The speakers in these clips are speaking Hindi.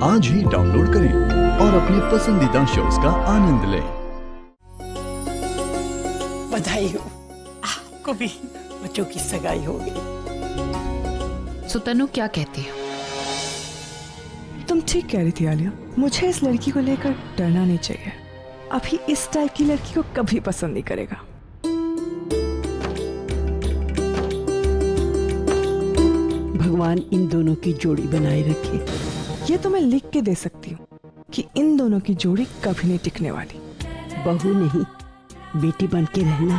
आज ही डाउनलोड करें और अपने पसंदीदा शोज का आनंद लें। बधाई हो, आपको भी बच्चों की सगाई हो गई। सुतनु क्या कहती है? तुम ठीक कह रही थी आलिया, मुझे इस लड़की को लेकर डरना नहीं चाहिए। अभी इस टाइप की लड़की को कभी पसंद नहीं करेगा। भगवान इन दोनों की जोड़ी बनाए रखे। ये तो मैं लिख के दे सकती हूँ कि इन दोनों की जोड़ी कभी नहीं टिकने वाली। बहू नहीं, बेटी बन के रहना।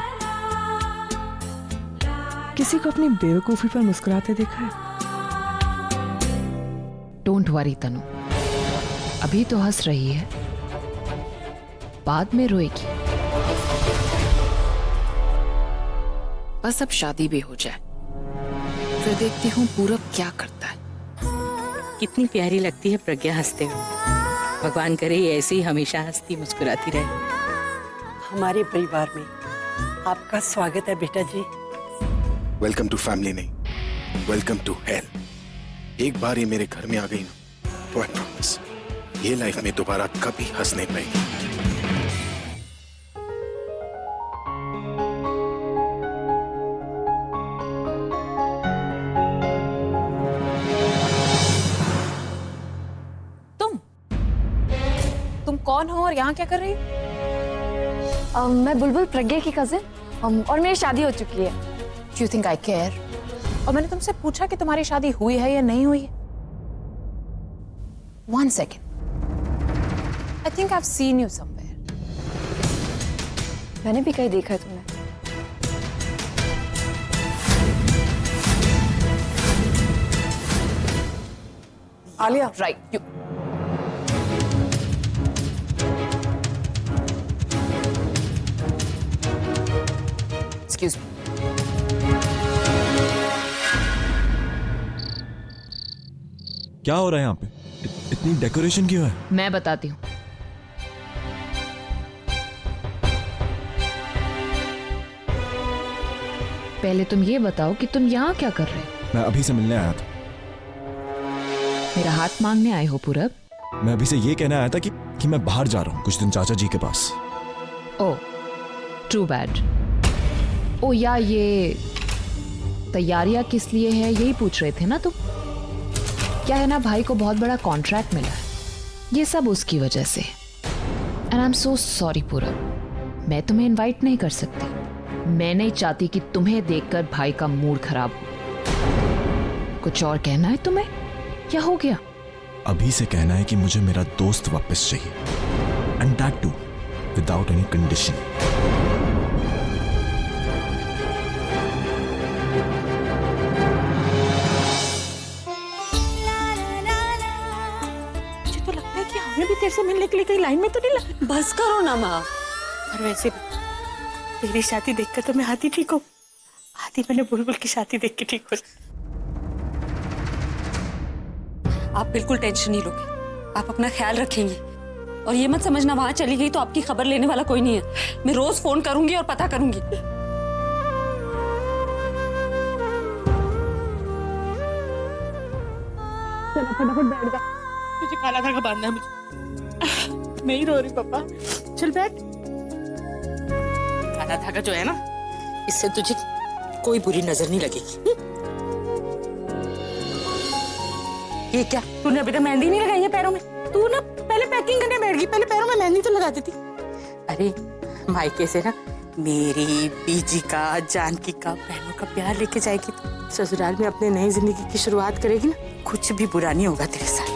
किसी को अपनी बेवकूफी पर मुस्कुराते देखा है? डोंट वरी तनु, अभी तो हंस रही है, बाद में रोएगी। बस अब शादी भी हो जाए, फिर देखती हूँ पूरब क्या करता है। कितनी प्यारी लगती है प्रज्ञा हंसते हुए। भगवान करे ये ऐसे ही हमेशा हंसती मुस्कुराती रहे। हमारे परिवार में आपका स्वागत है बेटा जी। वेलकम टू फैमिली नहीं, वेलकम टू हेल। एक बार ये मेरे घर में आ गई ना, तो आई प्रॉमिस ये लाइफ में दोबारा कभी हंस नहीं पाएगी। तुम कौन हो और यहाँ क्या कर रही हो? मैं बुलबुल, प्रज्ञा की कजिन, और मेरी शादी हो चुकी है। Do you think I care? और मैंने तुमसे पूछा कि तुम्हारी शादी हुई है या नहीं हुई है। One second. I think I've seen you somewhere. मैंने भी कहीं देखा है तुम्हें। Alia, right? You. Excuse me. क्या हो रहा है यहाँ पे? इतनी डेकोरेशन क्यों है? मैं बताती हूँ। पहले तुम ये बताओ कि तुम यहाँ क्या कर रहे हो? मैं अभी से मिलने आया था। मेरा हाथ मांगने आए हो पूरब? मैं अभी से ये कहने आया था कि मैं बाहर जा रहा हूँ कुछ दिन चाचा जी के पास। ओह, टू बैड। ओ या ये तैयारियां किस लिए है यही पूछ रहे थे ना तुम? क्या है ना, भाई को बहुत बड़ा कॉन्ट्रैक्ट मिला है, ये सब उसकी वजह से। And I am so sorry पूरब, मैं तुम्हें इनवाइट नहीं कर सकती। मैं नहीं चाहती कि तुम्हें देखकर भाई का मूड खराब हो। कुछ और कहना है तुम्हें या हो गया? अभी से कहना है कि मुझे मेरा दोस्त वापस चाहिए, and that too without any condition. तेरे से मिलने के लिए कहीं लाइन में तो नहीं लगा? बस करो ना माँ। और वैसे भी तेरी शादी देखकर तो मैं आती ठीक हूँ, आती मैंने बुलबुल की शादी देख के ठीक हो। आप बिल्कुल टेंशन नहीं लोगे, आप अपना ख्याल रखेंगे और ये मत समझना वहां चली गई तो आपकी खबर लेने वाला कोई नहीं है। मैं रोज फोन करूंगी और पता करूंगी। चलो फटाफट बैठ जा, तुझे काला धागा बांधना है मुझे। मैं ही रो रही पापा, चल बैठ। काला धागा जो है ना, इससे तुझे कोई बुरी नजर नहीं लगेगी। ये क्या, तूने अभी तक मेहंदी नहीं लगाई है पैरों में? तू ना पहले पैकिंग करने बैठ गई, पहले पैरों में मेहंदी तो लगा देती। अरे मायके से ना मेरी, बीजी का, जानकी का, बहनों का प्यार लेके जाएगी तो ससुराल में अपने नई जिंदगी की शुरुआत करेगी ना, कुछ भी बुरा नहीं होगा तेरे साथ।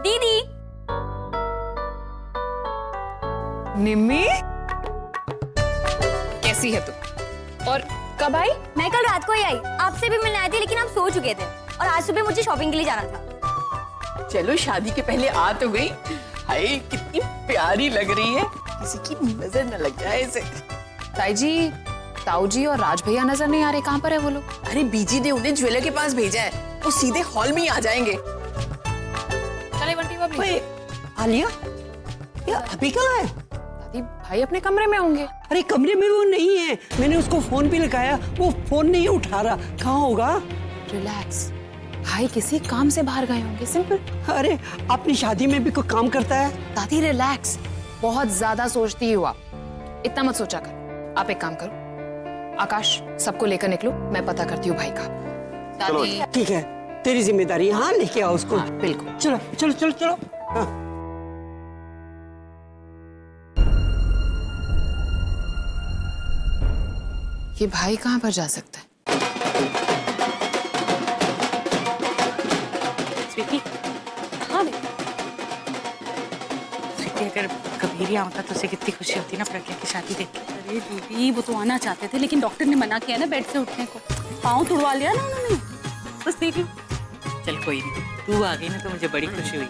दीदी, निम्मी, कैसी है तू? और कब आई? मैं कल रात को ही आई। आपसे भी मिलने आई थी लेकिन आप सो चुके थे और आज सुबह मुझे शॉपिंग के लिए जाना था। चलो शादी के पहले आ तो गई। हाय कितनी प्यारी लग रही है, किसी की नजर न लग जाए इसे। ताई जी, ताऊ जी और राज भैया नजर नहीं आ रहे, कहाँ पर है वो लोग? अरे बीजी ने उन्हें ज्वेलर के पास भेजा है, वो सीधे हॉल में ही आ जाएंगे। चले बंटी बाबी। ओए, आलिया, ये अभी कहाँ है? दादी भाई अपने कमरे में होंगे। अरे कमरे में वो नहीं है, मैंने उसको फोन भी लगाया, वो फोन नहीं उठा रहा। कहाँ होगा? रिलैक्स, भाई किसी काम से बाहर गए होंगे, सिंपल। अरे अपनी शादी में भी कोई काम करता है? दादी रिलैक्स, बहुत ज्यादा सोचती हो आप, इतना मत सोचा कर। आप एक काम करो, आकाश सबको लेकर निकलो, मैं पता करती हूँ भाई का। दादी ठीक है, तेरी जिम्मेदारी। हाँ लेके आओ उसको। हाँ, बिल्कुल। चलो चलो चलो चलो। हाँ। ये भाई कहाँ पर जा सकता है? स्वीटी, हाँ स्वीटी, अगर कबीर यहाँ होता तो उसे कितनी खुशी होती ना प्रज्ञा की शादी देख के। अरे दीदी वो तो आना चाहते थे, लेकिन डॉक्टर ने मना किया ना बेड से उठने को। पाँव तुड़वा लिया ना उन्होंने। बस देख लो। चल कोई नहीं, तू आ गई ना तो मुझे बड़ी खुशी हुई।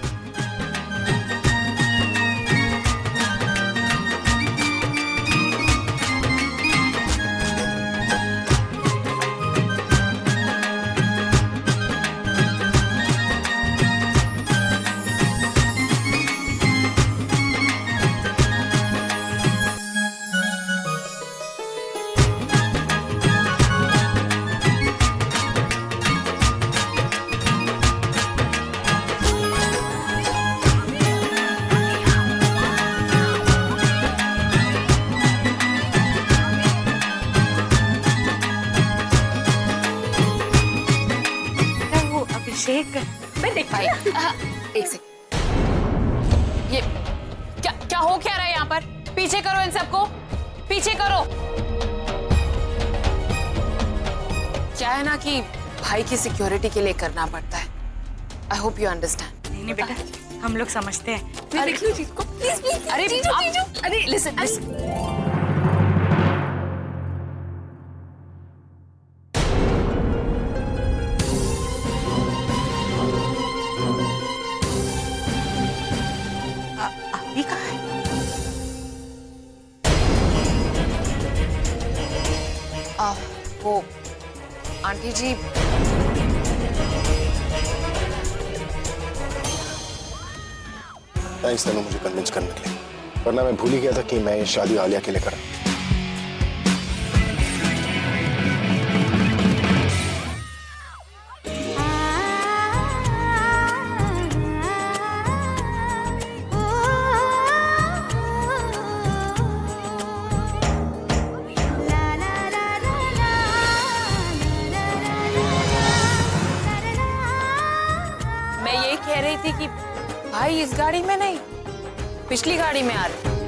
अभिषेक, मैं देख भाई एक सेकंड, ये क्या हो क्या रहा है यहाँ पर? पीछे करो इन सबको, पीछे करो। क्या है ना कि भाई की सिक्योरिटी के लिए करना पड़ता है। I hope you understand. नहीं बेटा, हम लोग समझते हैं। अरे देख लो चीज को, प्लीज प्लीज। अरे लिसन लिसन। अभी कहाँ है? वो आंटी जी, थैंक्स तनु मुझे कन्विंस करने के लिए, वरना मैं भूल ही गया था कि मैं ये शादी आलिया के लिए करा। मैं ये कह रही थी कि भाई इस गाड़ी में नहीं, पिछली गाड़ी में आ रहे।